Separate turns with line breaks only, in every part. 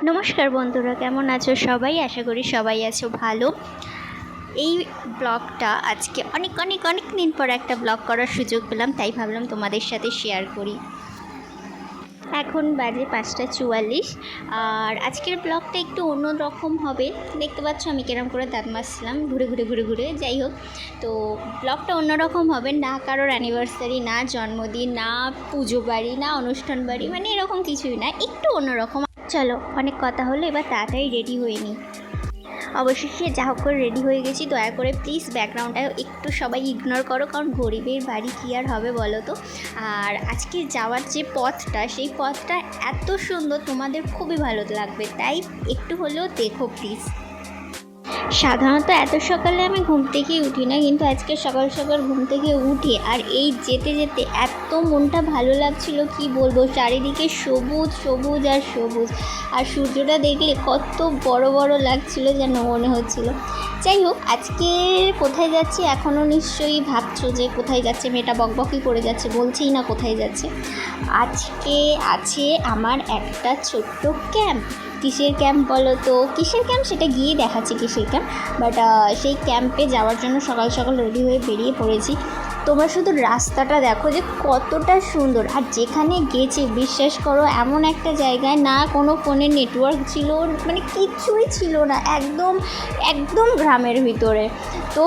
নমস্কার বন্ধুরা, কেমন আছো সবাই? আশা করি সবাই আছো ভালো। এই ব্লগটা আজকে অনেক অনেক অনেক দিন পর একটা ব্লগ করার সুযোগ পেলাম, তাই ভাবলাম তোমাদের সাথে শেয়ার করি। এখন বাজে 5:44 আর আজকের ব্লগটা একটু অন্যরকম হবে। দেখতে পাচ্ছ আমি কেরম করে দাঁত মাজছিলাম ঘুরে। যাই হোক, তো ব্লগটা অন্যরকম হবে না। কারোর অ্যানিভার্সারি, না জন্মদিন, না পুজো বাড়ি, না অনুষ্ঠান বাড়ি, মানে এরকম কিছুই না, একটু অন্যরকম। চলো, অনেক কথা হলো, এবার তাড়াতাড়ি রেডি হয়ে নিই। অবশেষে যা হোক করে রেডি হয়ে গেছি। দয়া করে প্লিজ ব্যাকগ্রাউন্ডটা একটু সবাই ইগনোর করো, কারণ গরিবের বাড়ি কী আর হবে বলো তো। আর আজকে যাওয়ার যে পথটা, সেই পথটা এত সুন্দর, তোমাদের খুবই ভালো লাগবে, তাই একটু হলেও দেখো প্লিজ। সাধারণত এত সকালে আমি ঘুম থেকেই উঠি না, কিন্তু আজকে সকাল সকাল ঘুম থেকে উঠে আর এই যেতে যেতে এত মনটা ভালো লাগছিল কি বলবো। চারিদিকে সবুজ সবুজ আর সবুজ, আর সূর্যটা দেখলে কত বড় বড় লাগছিল যেন মনে হচ্ছিল। যাই হোক, আজকে কোথায় যাচ্ছি এখনও নিশ্চয়ই ভাবছো যে কোথায় যাচ্ছে, মেয়েটা বকবকই করে যাচ্ছে, বলছেই না কোথায় যাচ্ছে। আজকে আছে আমার একটা ছোট্ট ক্যাম্প। কিসের ক্যাম্প বলো তো? কিসের ক্যাম্প সেটা গিয়ে দেখাচ্ছি কিসের ক্যাম্প। বাট সেই ক্যাম্পে যাওয়ার জন্য সকাল সকাল রেডি হয়ে বেরিয়ে পড়েছি। তোমরা শুধু রাস্তাটা দেখো যে কতটা সুন্দর। আর যেখানে গেছি বিশ্বাস করো, এমন একটা জায়গায় না কোনো ফোনের নেটওয়ার্ক ছিল, মানে কিছুই ছিল না, একদম একদম গ্রামের ভিতরে। তো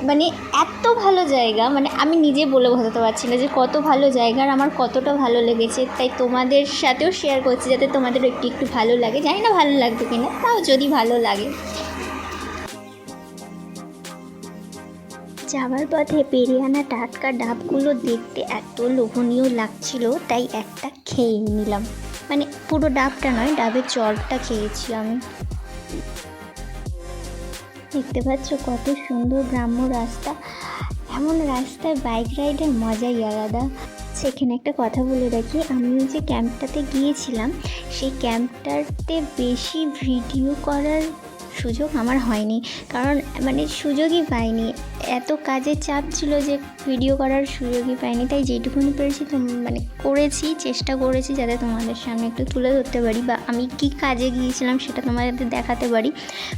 মানে এত ভালো জায়গা, মানে আমি নিজে বলে বোঝাতে পারছি না যে কত ভালো জায়গা আর আমার কতটা ভালো লেগেছে। তাই তোমাদের সাথেও শেয়ার করছি যাতে তোমাদের একটু একটু ভালো লাগে। জানি না ভালো লাগবে কিনা, তাও যদি ভালো লাগে। যাওয়ার পথে পেরিয়ে আনা টাটকা ডাবগুলো দেখতে এত লোভনীয় লাগছিল, তাই একটা খেয়ে নিলাম। মানে পুরো ডাবটা নয়, ডাবের চড়টা খেয়েছি আমি। দেখতে পাচ্ছ কত সুন্দর গ্রাম্য রাস্তা। এমন রাস্তায় বাইক রাইডের মজাই আলাদা। সেখানে একটা কথা বলে রাখি, আমি যে ক্যাম্পটাতে গিয়েছিলাম, সেই ক্যাম্পটাতে বেশি ভিডিও করার সুযোগ আমার হয়নি, কারণ মানে সুযোগই পাইনি। এত কাজের চাপ ছিল যে ভিডিও করার সুযোগই পাইনি। তাই যেটুকুনি পেরেছি মানে করেছি, চেষ্টা করেছি যাতে তোমাদের সামনে একটু তুলে ধরতে পারি, বা আমি কি কাজে গিয়েছিলাম সেটা তোমাদের দেখাতে পারি।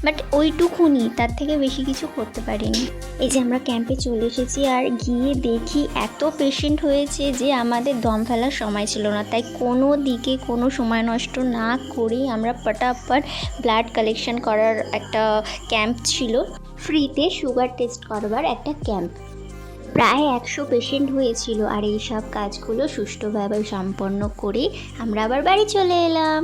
বাট ওইটুকুনি, তার থেকে বেশি কিছু করতে পারিনি। এই যে আমরা ক্যাম্পে চলে এসেছি, আর গিয়ে দেখি এত পেশেন্ট হয়েছে যে আমাদের দম ফেলার সময় ছিল না। তাই কোনো দিকে কোনো সময় নষ্ট না করেই আমরা পটাপট ব্লাড কালেকশন করার একটা ক্যাম্প ছিল, ফ্রিতে সুগার টেস্ট করবার একটা ক্যাম্প। প্রায় 100 পেশেন্ট হয়েছিল, আর এই সব কাজগুলো সুষ্ঠুভাবে সম্পন্ন করে আমরা আবার বাড়ি চলে এলাম।